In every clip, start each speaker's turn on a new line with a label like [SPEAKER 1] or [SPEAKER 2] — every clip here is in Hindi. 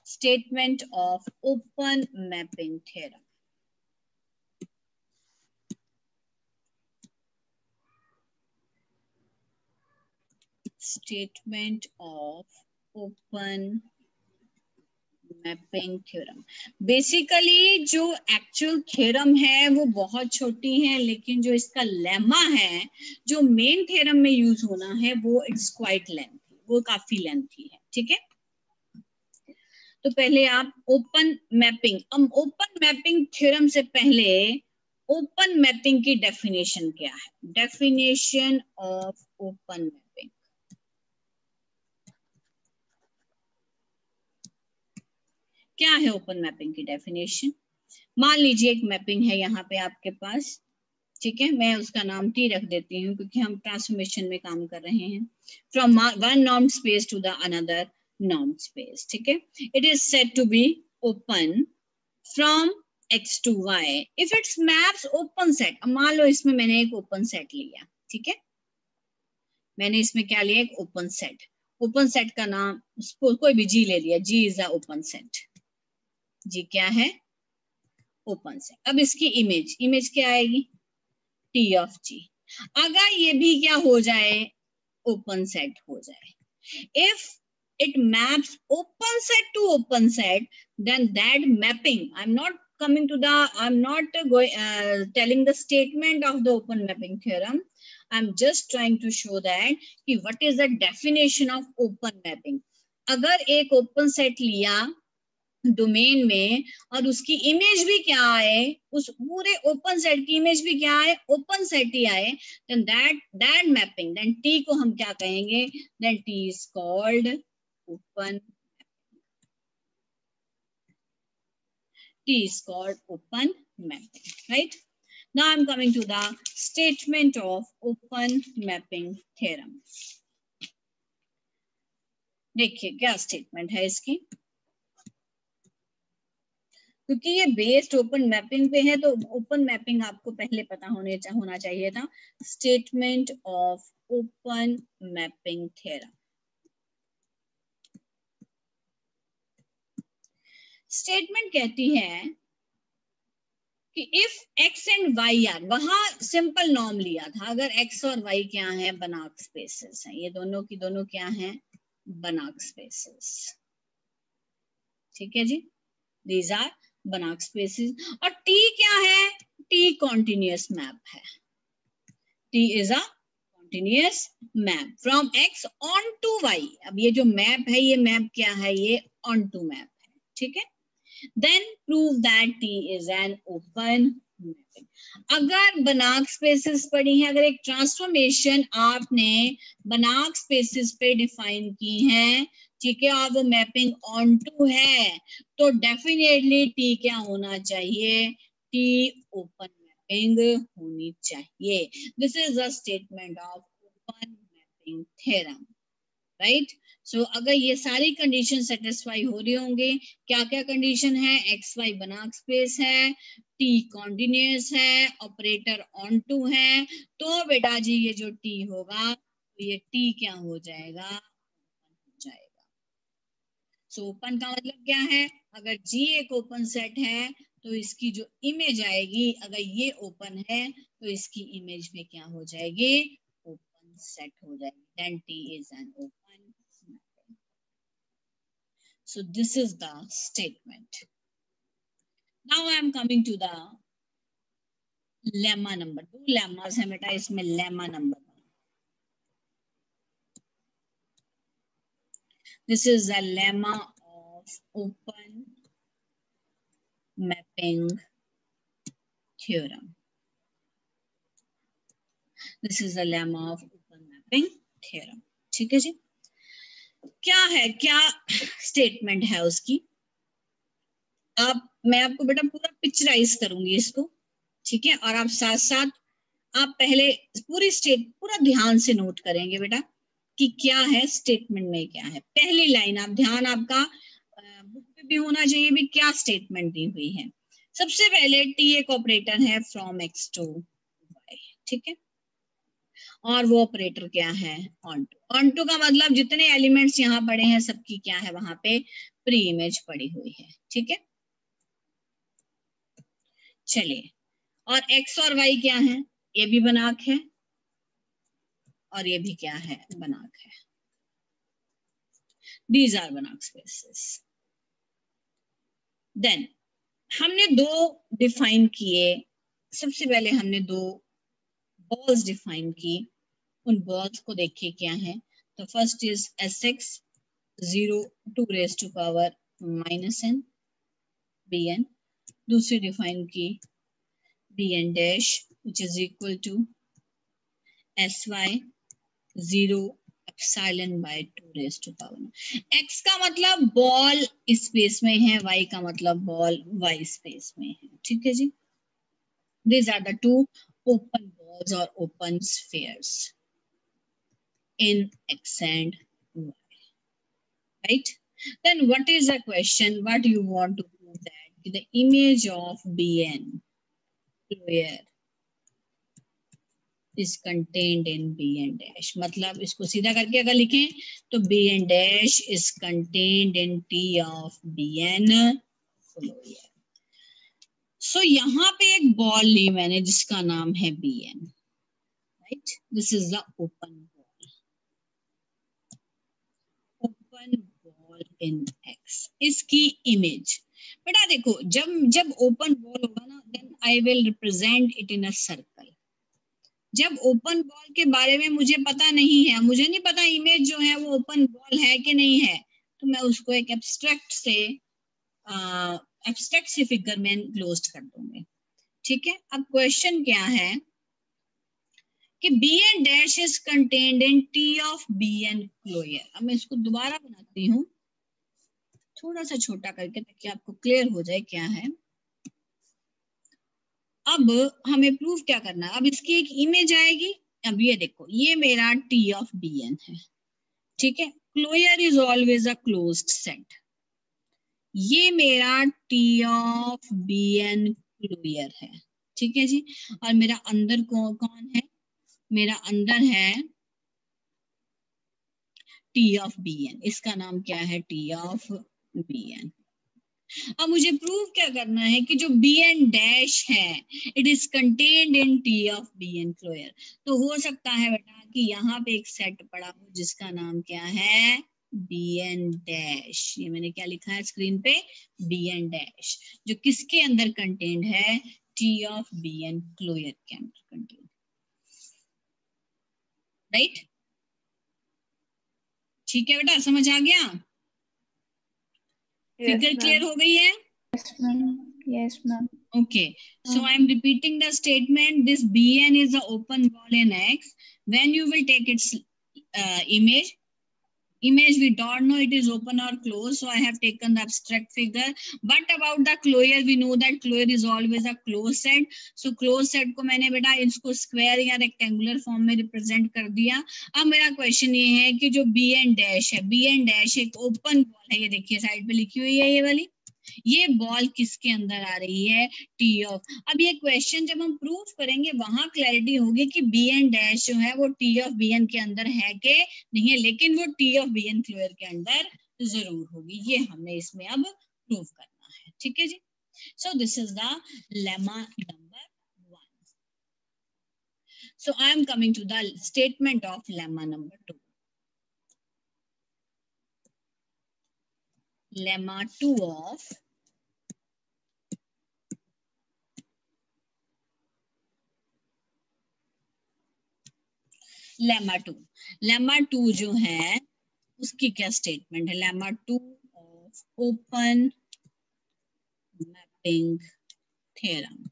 [SPEAKER 1] Statement of open mapping theorem. Statement of open mapping theorem. Basically जो एक्चुअल थ्योरम है वो बहुत छोटी है, लेकिन जो इसका लेमा है, जो मेन थ्योरम में यूज होना है, वो इट्स क्वाइट लेंथी, वो काफी लेंथी है। ठीक है, तो पहले आप ओपन मैपिंग थ्योरम से पहले ओपन मैपिंग की डेफिनेशन क्या है? Definition of open mapping. क्या है ओपन मैपिंग की डेफिनेशन? मान लीजिए एक मैपिंग है यहाँ पे आपके पास, ठीक है, मैं उसका नाम टी रख देती हूँ क्योंकि हम ट्रांसफॉर्मेशन में काम कर रहे हैं। From one norm space to the another norm space, ठीक है, it is said to be open from x to y if its maps open set। अब मान लो इसमें मैंने एक ओपन सेट लिया, ठीक है, मैंने इसमें क्या लिया? एक ओपन सेट। ओपन सेट का नाम कोई भी जी ले लिया, जी इज अ ओपन सेट। जी क्या है? Open set. अब इसकी इमेज क्या आएगी? टी ऑफ जी। अगर ये भी क्या हो जाए? ओपन सेट हो जाए। If it maps open set to open set, then that mapping, I'm not telling the statement of the open mapping theorem, I'm just trying to show that कि what is the definition of open mapping। अगर एक open set लिया डोमेन में और उसकी इमेज भी क्या आए, उस पूरे ओपन सेट की इमेज भी क्या आए? ओपन सेट ही आए, then that mapping, then T को हम क्या कहेंगे? then T is called open, T is called open mapping, right? Now I'm coming to the statement of open mapping theorem। देखिए क्या स्टेटमेंट है इसकी, क्योंकि ये बेस्ड ओपन मैपिंग पे है तो ओपन मैपिंग आपको पहले पता होना चाहिए था। Statement of open mapping theorem. Statement कहती है कि if x and y are, वहां सिंपल नॉर्म लिया था, अगर x और y क्या है? बनाक स्पेसेस हैं, ये दोनों की दोनों क्या हैं? बनाक स्पेसेस। ठीक है जी, दीज आर बनाक स्पेसेस। और t क्या है? t कॉन्टिन्यूअस मैप है। t is a continuous map from x on to y। अब ये जो मैप है, ये मैप क्या है? ये ऑन टू मैप है। ठीक है, then prove that T is an open mapping। अगर बनाक स्पेसेस पढ़ी है, अगर एक ट्रांसफॉर्मेशन आपने बनाक स्पेसेस पे डिफाइन की है, ठीक है, और वो मैपिंग ऑन टू है, तो डेफिनेटली T क्या होना चाहिए? T ओपन मैपिंग होनी चाहिए। This is the statement of open mapping theorem, right? So अगर ये सारी कंडीशन सेटिस्फाई हो रही होंगे, क्या क्या कंडीशन है? एक्स वाई बनाक स्पेस है, टी कॉन्टिन्यूअस है, ऑपरेटर ऑन टू है, तो बेटा जी ये जो टी होगा, तो ये टी क्या हो जाएगा? ओपन हो जाएगा। सो ओपन का मतलब क्या है? अगर जी एक ओपन सेट है तो इसकी जो इमेज आएगी, अगर ये ओपन है तो इसकी इमेज में क्या हो जाएगी? ओपन सेट हो जाएगी। Then T is an open. So this is the statement. Now I am coming to the lemma number 2। lemmas है बेटा, इसमें lemma number 1। This is the lemma of open mapping theorem। This is the lemma of open mapping theorem। ठीक है जी, क्या है, क्या स्टेटमेंट है उसकी? मैं आपको बेटा पूरा पिक्चराइज करूंगी इसको, ठीक है, और आप साथ साथ आप पहले पूरा ध्यान से नोट करेंगे बेटा कि क्या है स्टेटमेंट में, क्या है। पहली लाइन आप ध्यान आपका बुक पे भी होना चाहिए भी, क्या स्टेटमेंट दी हुई है। सबसे पहले टी एक ऑपरेटर है फ्रॉम एक्स टू वाई, ठीक है, और वो ऑपरेटर क्या है, ऑन टू। ऑन टू का मतलब जितने एलिमेंट्स यहाँ पड़े हैं सबकी क्या है वहां पे प्री इमेज पड़ी हुई है, ठीक है। चलिए, और x और y क्या है, ये भी बनाक है और ये भी क्या है, बनाक है। These are Banach spaces. Then हमने दो डिफाइन किए, सबसे पहले हमने दो बॉल्स डिफाइन की, उन बॉल्स को देखिए क्या है। तो first is Sx 0 2 raised to power -n bn, दूसरी डिफाइन की bn dash which is equal to sy 0 epsilon by 2 raised to power। x का मतलब बॉल स्पेस में है, y का मतलब बॉल y स्पेस में है, ठीक है जी। These are the two open balls or open spheres in x and y, right? Then what is the question? What you want to prove that the image of Bn clear is contained in Bn dash। मतलब इसको सीधा करके अगर लिखें तो Bn dash is contained in T of Bn clear। So यहाँ पे एक बॉल ली मैंने जिसका नाम है Bn, right? This is the open ball, open ball in X। इसकी इमेज बेटा देखो, जब जब ओपन बॉल होगा ना, then I will represent it in a circle. जब ओपन बॉल के बारे में मुझे पता नहीं है, मुझे नहीं पता इमेज जो है वो ओपन बॉल है कि नहीं है, तो मैं उसको एक एब्स्ट्रैक्ट से फिगर में क्लोज कर दूंगी, ठीक है। अब क्वेश्चन क्या है कि Bn dash is contained in T of Bn clear। अब मैं इसको दोबारा बनाती हूँ थोड़ा सा छोटा करके ताकि आपको क्लियर हो जाए क्या है। अब हमें प्रूफ क्या करना है, अब इसकी एक इमेज आएगी। अब ये देखो, ये मेरा T of Bn है, ठीक है। Closure is always a closed set. ये मेरा T of Bn क्लोयर है, ठीक है जी। और मेरा अंदर कौन है, मेरा अंदर है T of Bn, इसका नाम क्या है, T of Bn। अब मुझे प्रूव क्या करना है कि जो Bn डैश है it is contained in T of Bn closure. तो हो सकता है बेटा कि यहाँ पे एक सेट पड़ा हो जिसका नाम क्या है, Bn डैश। ये मैंने क्या लिखा है स्क्रीन पे, Bn डैश, जो किसके अंदर कंटेन्ड है, T of Bn क्लोयर के अंदर कंटेन्ड, राइट। ठीक है बेटा, समझ आ गया, फिगर क्लियर हो गई है।
[SPEAKER 2] Yes, ma'am. Yes, ma'am.
[SPEAKER 1] Okay, so I am repeating the statement. This Bn is the open ball in X. When you will take its image we don't know it is open or closed, so I have taken the abstract figure. But about the closure, we know that closure is always a closed set. So closed set को मैंने बेटा इसको स्क्वायर या रेक्टेंगुलर फॉर्म में रिप्रेजेंट कर दिया। अब मेरा क्वेश्चन ये है कि जो Bn डैश है, Bn डैश एक ओपन बॉल है, ये देखिए साइड पे लिखी हुई है ये वाली, ये बॉल किसके अंदर आ रही है, T ऑफ। अब ये क्वेश्चन जब हम प्रूव करेंगे वहां क्लैरिटी होगी कि Bn डैश जो है वो T ऑफ Bn के अंदर है कि नहीं है, लेकिन वो T ऑफ Bn क्लियर के अंदर जरूर होगी। ये हमने इसमें अब प्रूव करना है, ठीक है जी। So this is the lemma number 1। So I am coming to the statement of lemma number 2। lemma 2 of lemma 2 जो है उसकी क्या स्टेटमेंट है, lemma 2 of open mapping theorem।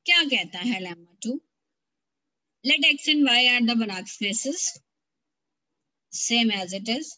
[SPEAKER 1] क्या कहता है lemma 2, let x and y are the Banach spaces, same as it is,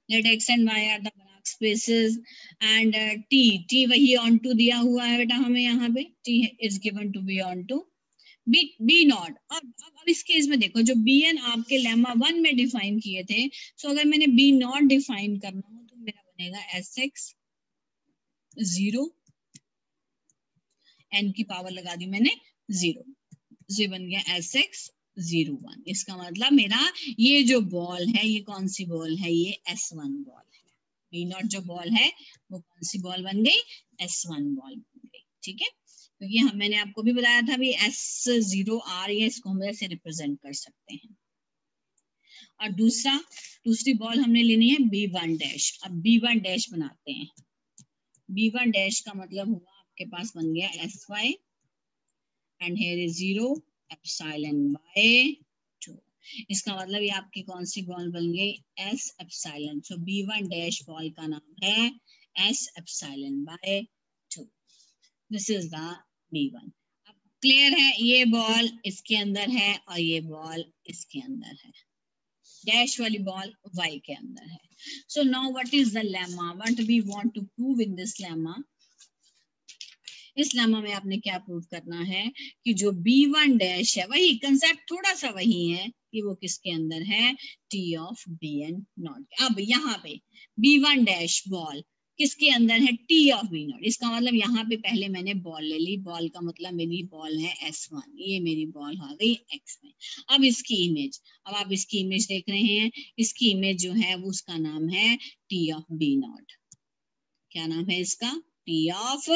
[SPEAKER 1] let x and y are the Banach spaces and t वही on to दिया हुआ है बेटा हमें, यहाँ पे t is given to be on to be not. अब इस केस में देखो, जो Bn आपके लेमा 1 में डिफाइन किए थे, सो अगर मैंने बी नॉट डिफाइन करना हो तो मेरा बनेगा Sx 0, n की पावर लगा दी मैंने 0, ये बन गया SX01। इसका मतलब मेरा ये जो बॉल है ये कौन सी बॉल है, ये S1 बॉल है। B0 जो बॉल है वो कौन सी बॉल बन गई, S1 बॉल बन गई। ठीक है, क्योंकि मैंने आपको भी बताया था भी S0R या इसको हम ऐसे रिप्रेजेंट कर सकते हैं। और दूसरी बॉल हमने लेनी है B1 डैश। अब B1 डैश बनाते हैं। B1 डैश का मतलब हुआ आपके पास बन गया SY and here is 0 epsilon bye 2। इसका मतलब ये आपकी कौन सी बॉल बन गई, S एप्सिलॉन। सो B1 डैश बॉल का नाम है S epsilon bye 2। This is the B1। अब क्लियर है, ये बॉल इसके अंदर है और ये बॉल इसके अंदर है। डैश वाली बॉल Y के अंदर है। So now what is the lemma? What we want to prove in this lemma? इस लेमा में आपने क्या प्रूव करना है कि जो B1 डैश है, वही कंसेप्ट थोड़ा सा वही है कि वो किसके अंदर है, T ऑफ Bn नॉट। अब यहाँ पे B1 डैश बॉल किसके अंदर है, T ऑफ B नॉट। इसका मतलब यहाँ पे पहले मैंने बॉल ले ली, बॉल का मतलब मेरी बॉल है S1, ये मेरी बॉल आ गई X में। अब इसकी इमेज, अब आप इसकी इमेज देख रहे हैं, इसकी इमेज जो है वो उसका नाम है T ऑफ B नॉट। क्या नाम है इसका, T ऑफ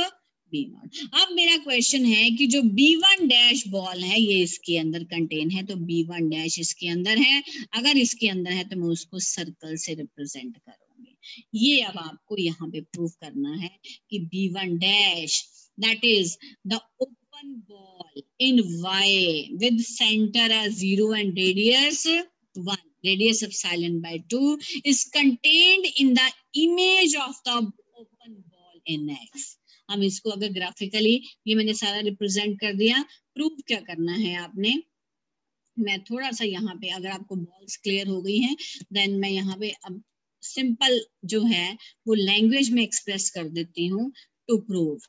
[SPEAKER 1] B0। अब मेरा क्वेश्चन है कि जो B1 डैश बॉल है ये इसके अंदर कंटेन है, तो B1 डैश इसके अंदर है। अगर इसके अंदर है तो मैं उसको सर्कल से रिप्रेजेंट करूंगी। ये अब आपको यहाँ पे प्रूव करना है कि B1 dash that is the open ball in Y with center as 0 and radius 1, radius epsilon by 2 is contained in the image of the open ball in X। हम इसको अगर ग्राफिकली, ये मैंने सारा रिप्रेजेंट कर दिया। प्रूव क्या करना है आपने, मैं थोड़ा सा यहाँ पे, अगर आपको बॉल्स क्लियर हो गई हैं देन मैं यहाँ पे अब सिंपल जो है वो लैंग्वेज में एक्सप्रेस कर देती हूँ। To prove,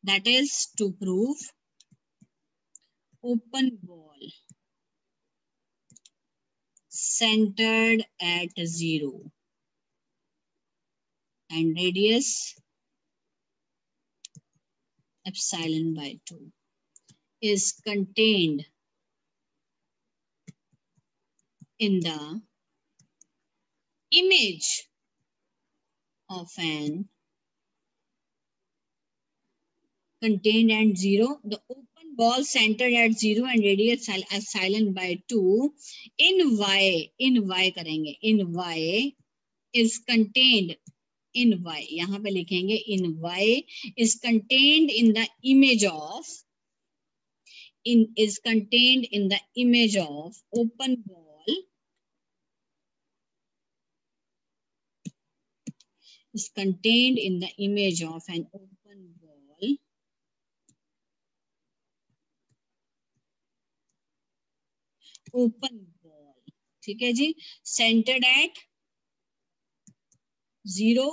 [SPEAKER 1] that is to prove open ball centered at 0 and radius epsilon by 2 is contained in the image of an contained at 0, the open ball centered at 0 and radius epsilon by 2 in Y करेंगे, in Y is contained, in Y यहाँ पे लिखेंगे in Y is contained in the image of, is contained in the image of open ball is contained in the image of an open ball ठीक है जी, centered at 0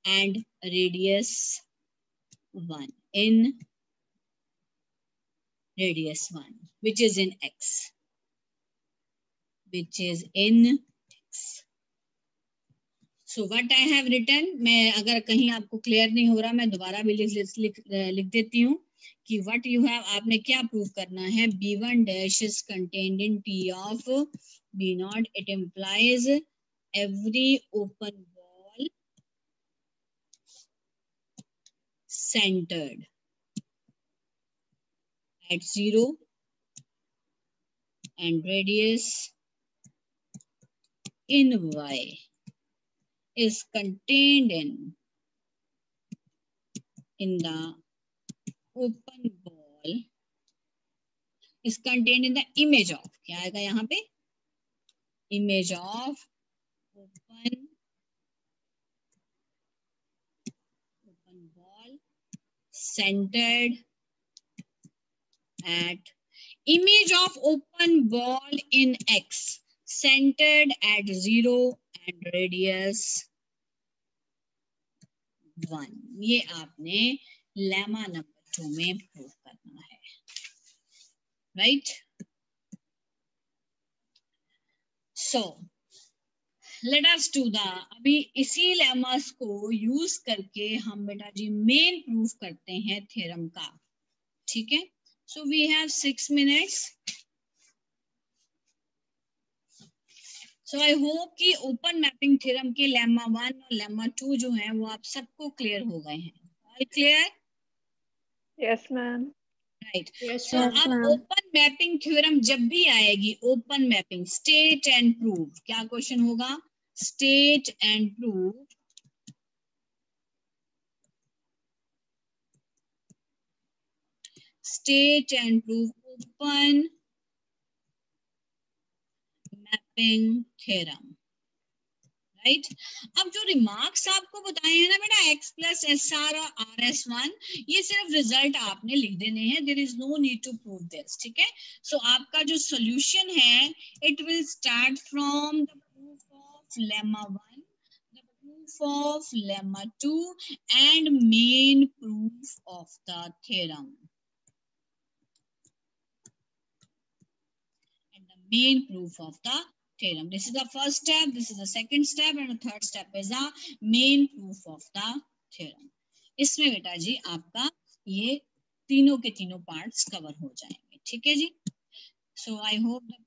[SPEAKER 1] and radius 1 in radius 1 which is in X, which is in X. So what I have written, मैं अगर कहीं आपको क्लियर नहीं हो रहा मैं दोबारा भी लिख देती हूँ कि what you have, आपने क्या प्रूव करना है, B1 dash is contained in T of B0. It implies every open ball centered at 0 and radius in Y is contained in the open ball is contained in the image of, क्या आएगा यहाँ पे, image of open ball centered at, image of open ball in X centered at 0 and radius 1। ये आपने लेमा नंबर 2 में प्रूव करना है, right. So let us do the, अभी इसी लेमास को यूज करके हम बेटा जी मेन प्रूफ करते हैं थ्योरम का। ठीक है, so we have 6 minutes. So I hope कि ओपन मैपिंग थ्योरम के लेमा 1 और लेमा 2 जो है वो आप सबको क्लियर हो गए हैं. All clear?
[SPEAKER 3] Yes ma'am.
[SPEAKER 1] Right.
[SPEAKER 2] Yes,
[SPEAKER 1] so
[SPEAKER 2] ma'am.
[SPEAKER 1] अब ओपन मैपिंग थ्योरम जब भी आएगी, open mapping state and prove, क्या क्वेश्चन होगा? State and prove. State and prove open mapping theorem. Right. अब जो रिमार्क्स आपको बताए हैं ना बेटा, x प्लस एस आर और आर एस वन, ये सिर्फ रिजल्ट आपने लिख देने हैं. There is no need to prove this. ठीक है, सो आपका जो सॉल्यूशन है, it will start from the proof of lemma 1, the proof of lemma 2 and main proof of the theorem. And the main proof of the theorem. This is the first step, this is the second step, and the third step is the main proof of the theorem. इसमें बेटा जी आपका ये तीनों के तीनों पार्ट्स कवर हो जाएंगे. ठीक है जी. So I hope that